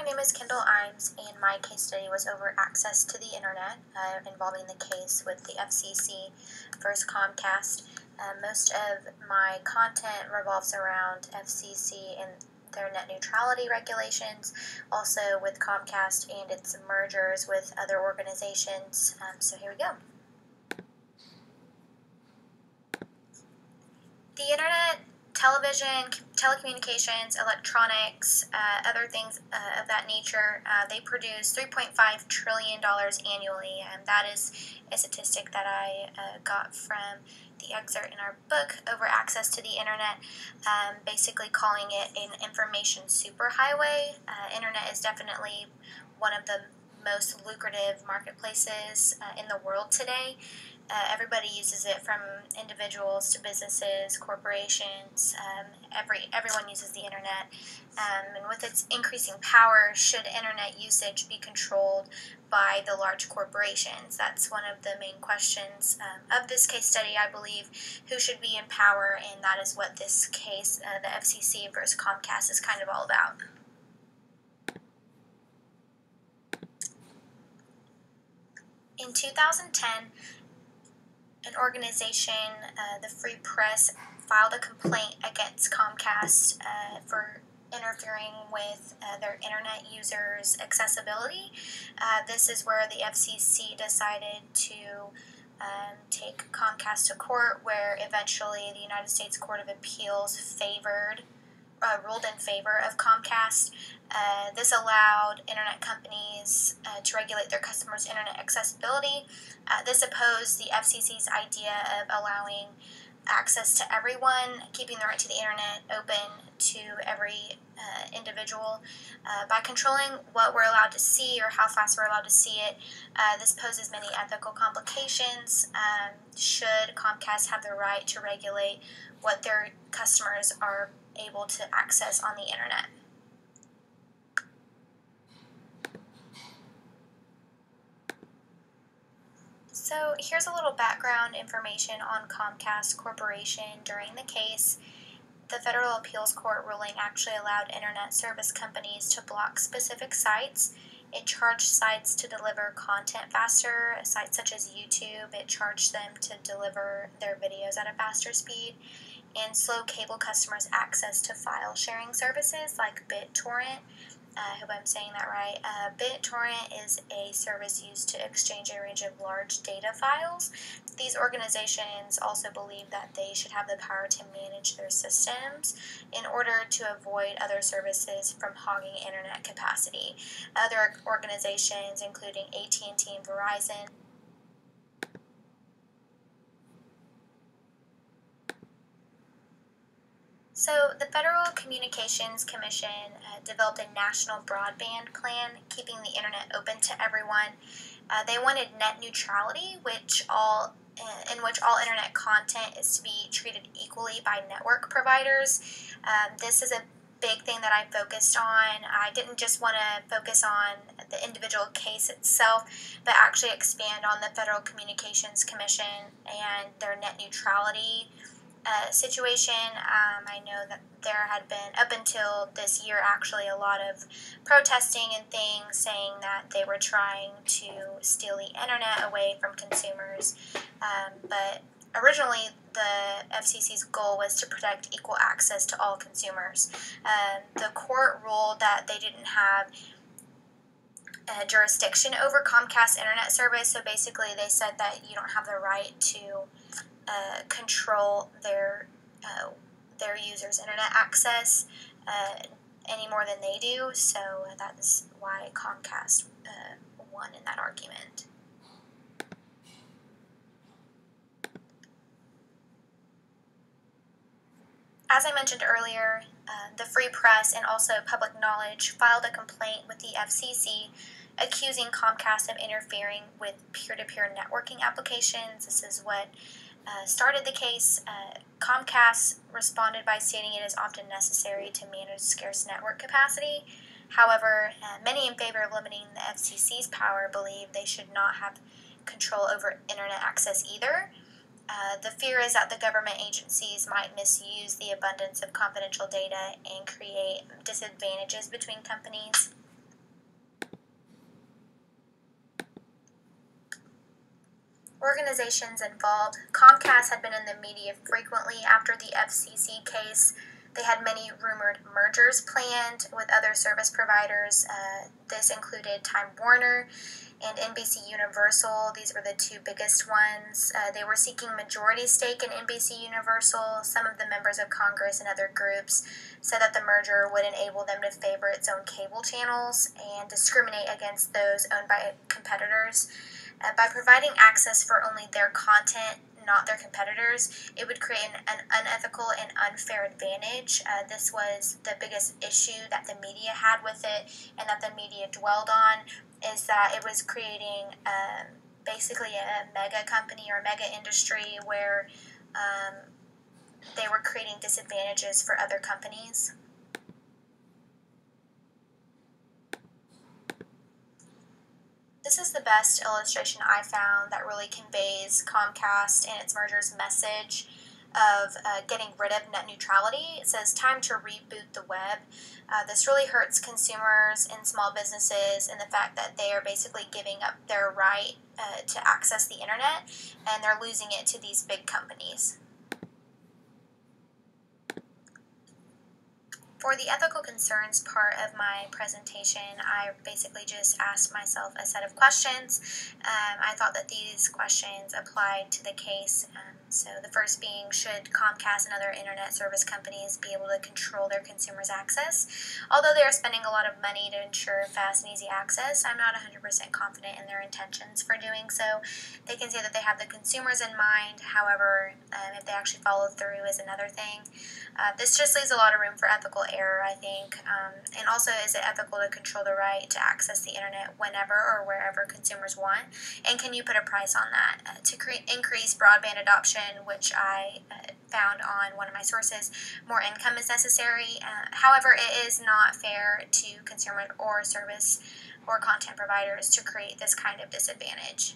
my name is Kendall Imes, and my case study was over access to the internet involving the case with the FCC versus Comcast. Most of my content revolves around FCC and their net neutrality regulations, also with Comcast and its mergers with other organizations. So here we go. The internet, television, telecommunications, electronics, other things of that nature, they produce $3.5 trillion annually, and that is a statistic that I got from the excerpt in our book, Over Access to the Internet, basically calling it an information superhighway. Internet is definitely one of the most lucrative marketplaces in the world today. Everybody uses it, from individuals to businesses, corporations. Everyone uses the internet, and with its increasing power, should internet usage be controlled by the large corporations? That's one of the main questions of this case study, I believe. Who should be in power? And that is what this case, the FCC versus Comcast, is kind of all about. In 2010, an organization, the Free Press, filed a complaint against Comcast for interfering with their internet users' accessibility. This is where the FCC decided to take Comcast to court, where eventually the United States Court of Appeals ruled in favor of Comcast. This allowed internet companies to regulate their customers' internet accessibility. This opposed the FCC's idea of allowing access to everyone, keeping the right to the internet open to every individual. By controlling what we're allowed to see or how fast we're allowed to see it, this poses many ethical complications. Should Comcast have the right to regulate what their customers are able to access on the internet? So here's a little background information on Comcast Corporation during the case. The Federal Appeals Court ruling actually allowed internet service companies to block specific sites. It charged sites to deliver content faster. Sites such as YouTube, it charged them to deliver their videos at a faster speed, and slow cable customers access to file sharing services like BitTorrent. I hope I'm saying that right. BitTorrent is a service used to exchange a range of large data files. These organizations also believe that they should have the power to manage their systems in order to avoid other services from hogging internet capacity. Other organizations, including AT&T and Verizon, So the Federal Communications Commission developed a national broadband plan, keeping the internet open to everyone. They wanted net neutrality, in which all internet content is to be treated equally by network providers. This is a big thing that I focused on. I didn't just want to focus on the individual case itself, but actually expand on the Federal Communications Commission and their net neutrality situation. I know that there had been, up until this year actually, a lot of protesting and things saying that they were trying to steal the internet away from consumers. But originally, the FCC's goal was to protect equal access to all consumers. The court ruled that they didn't have jurisdiction over Comcast internet service, so basically they said that you don't have the right to control their users' internet access any more than they do. So that's why Comcast won in that argument. As I mentioned earlier, the Free Press and also Public Knowledge filed a complaint with the FCC accusing Comcast of interfering with peer-to-peer networking applications. This is what started the case. Comcast responded by stating it is often necessary to manage scarce network capacity. However, many in favor of limiting the FCC's power believe they should not have control over internet access either. The fear is that the government agencies might misuse the abundance of confidential data and create disadvantages between companies. Organizations involved. Comcast had been in the media frequently after the FCC case. They had many rumored mergers planned with other service providers. This included Time Warner and NBC Universal. These were the two biggest ones. They were seeking majority stake in NBC Universal. Some of the members of Congress and other groups said that the merger would enable them to favor its own cable channels and discriminate against those owned by competitors. By providing access for only their content, not their competitors, it would create an unethical and unfair advantage. This was the biggest issue that the media had with it and that the media dwelled on, is that it was creating basically a mega company or mega industry where they were creating disadvantages for other companies. This is the best illustration I found that really conveys Comcast and its merger's message of getting rid of net neutrality. It says, time to reboot the web. This really hurts consumers and small businesses in the fact that they are basically giving up their right to access the internet, and they're losing it to these big companies. For the ethical concerns part of my presentation, I basically just asked myself a set of questions. I thought that these questions applied to the case. So the first being, should Comcast and other internet service companies be able to control their consumers' access? Although they are spending a lot of money to ensure fast and easy access, I'm not 100% confident in their intentions for doing so. They can say that they have the consumers in mind. However, if they actually follow through is another thing. This just leaves a lot of room for ethical error, I think. And also, is it ethical to control the right to access the internet whenever or wherever consumers want? And can you put a price on that? To increase broadband adoption, which I found on one of my sources, more income is necessary. However, it is not fair to consumers or service or content providers to create this kind of disadvantage.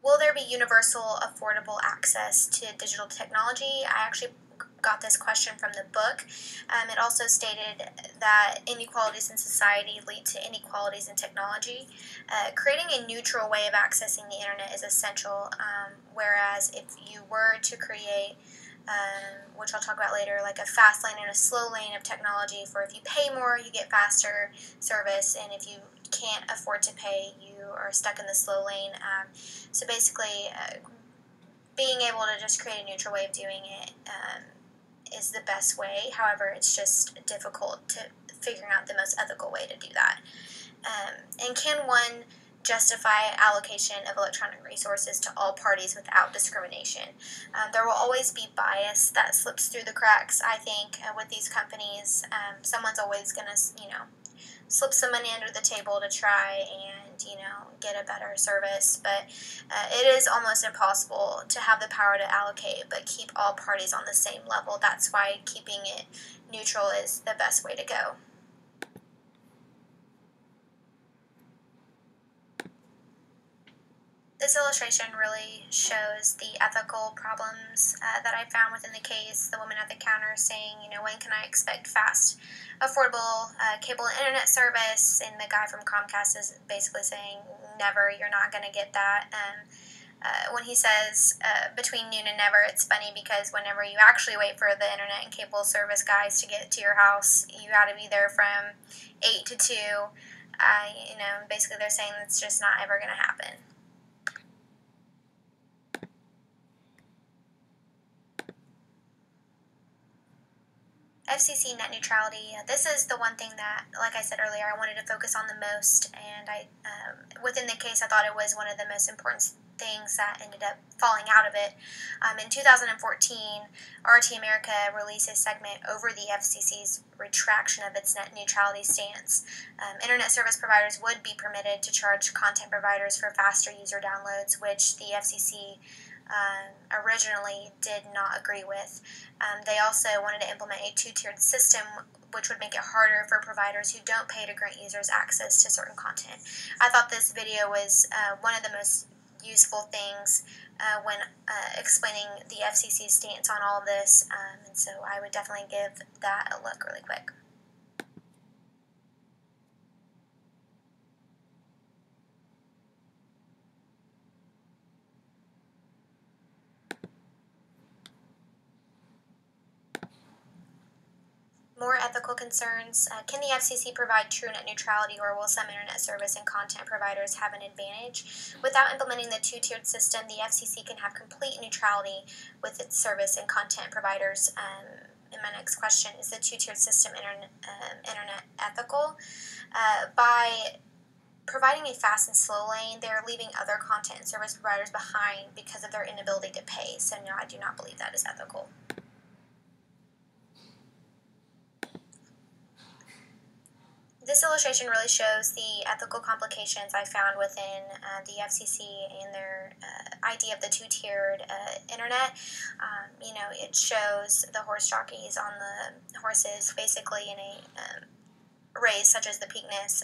Will there be universal, affordable access to digital technology? I actually got this question from the book. It also stated that inequalities in society lead to inequalities in technology. Creating a neutral way of accessing the internet is essential, whereas if you were to create which I'll talk about later, like a fast lane and a slow lane of technology for if you pay more, you get faster service, and if you can't afford to pay, you are stuck in the slow lane. So basically, being able to just create a neutral way of doing it is the best way. However, it's just difficult to figuring out the most ethical way to do that. And can one justify allocation of electronic resources to all parties without discrimination? There will always be bias that slips through the cracks, I think, with these companies. Someone's always going to, slip some money under the table to try and, get a better service. But it is almost impossible to have the power to allocate but keep all parties on the same level. That's why keeping it neutral is the best way to go. This illustration really shows the ethical problems that I found within the case. The woman at the counter saying, when can I expect fast, affordable cable and internet service? And the guy from Comcast is basically saying, never, you're not going to get that. When he says between noon and never, it's funny because whenever you actually wait for the internet and cable service guys to get to your house, you got to be there from 8 to 2. Basically they're saying it's just not ever going to happen. FCC net neutrality. This is the one thing that, like I said earlier, I wanted to focus on the most, and within the case, I thought it was one of the most important things that ended up falling out of it. In 2014, RT America released a segment over the FCC's retraction of its net neutrality stance. Internet service providers would be permitted to charge content providers for faster user downloads, which the FCC originally did not agree with. They also wanted to implement a two-tiered system, which would make it harder for providers who don't pay to grant users access to certain content. I thought this video was one of the most useful things when explaining the FCC's stance on all of this, and so I would definitely give that a look really quick. More ethical concerns. Can the FCC provide true net neutrality, or will some internet service and content providers have an advantage? Without implementing the two-tiered system, the FCC can have complete neutrality with its service and content providers. And my next question, is the two-tiered system internet ethical? By providing a fast and slow lane, they're leaving other content and service providers behind because of their inability to pay. So no, I do not believe that is ethical. This illustration really shows the ethical complications I found within the FCC and their idea of the two-tiered internet. It shows the horse jockeys on the horses basically in a race such as the Preakness.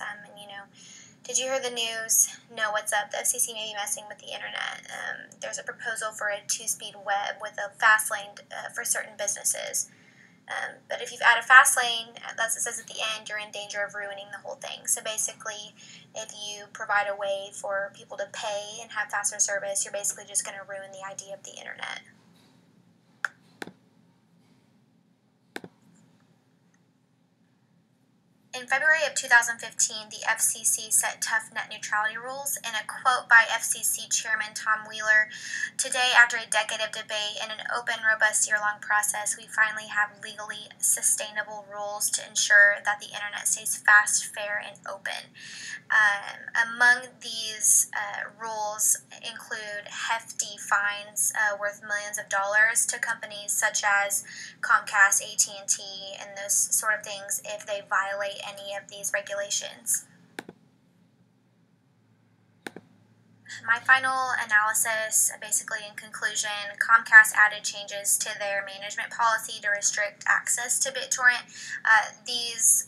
Did you hear the news? No, what's up? The FCC may be messing with the internet. There's a proposal for a two-speed web with a fast lane for certain businesses. But if you add a fast lane, as it says at the end, you're in danger of ruining the whole thing. So basically, if you provide a way for people to pay and have faster service, you're basically just going to ruin the idea of the internet. In February of 2015, the FCC set tough net neutrality rules. In a quote by FCC Chairman Tom Wheeler, "Today, after a decade of debate and an open, robust year-long process, we finally have legally sustainable rules to ensure that the internet stays fast, fair, and open." Among these rules include hefty fines worth millions of dollars to companies such as Comcast, AT&T, and those sort of things if they violate any of these regulations. My final analysis, basically in conclusion, Comcast added changes to their management policy to restrict access to BitTorrent. These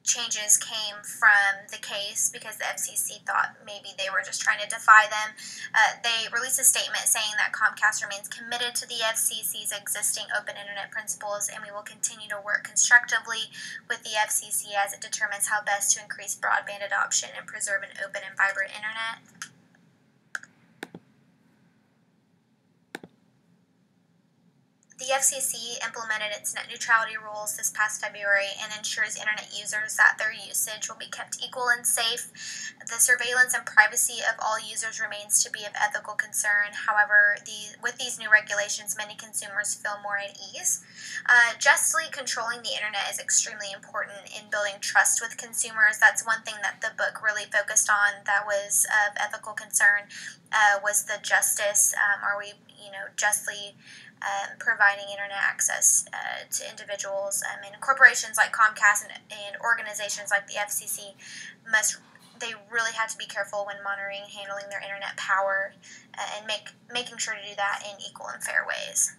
changes came from the case because the FCC thought maybe they were just trying to defy them. They released a statement saying that Comcast remains committed to the FCC's existing open internet principles, and we will continue to work constructively with the FCC as it determines how best to increase broadband adoption and preserve an open and vibrant internet. The FCC implemented its net neutrality rules this past February and ensures internet users that their usage will be kept equal and safe. The surveillance and privacy of all users remains to be of ethical concern. However, with these new regulations, many consumers feel more at ease. Justly controlling the internet is extremely important in building trust with consumers. That's one thing that the book really focused on that was of ethical concern, was the justice. Are we, justly providing internet access to individuals, and corporations like Comcast and organizations like the FCC they really have to be careful when monitoring and handling their internet power and making sure to do that in equal and fair ways.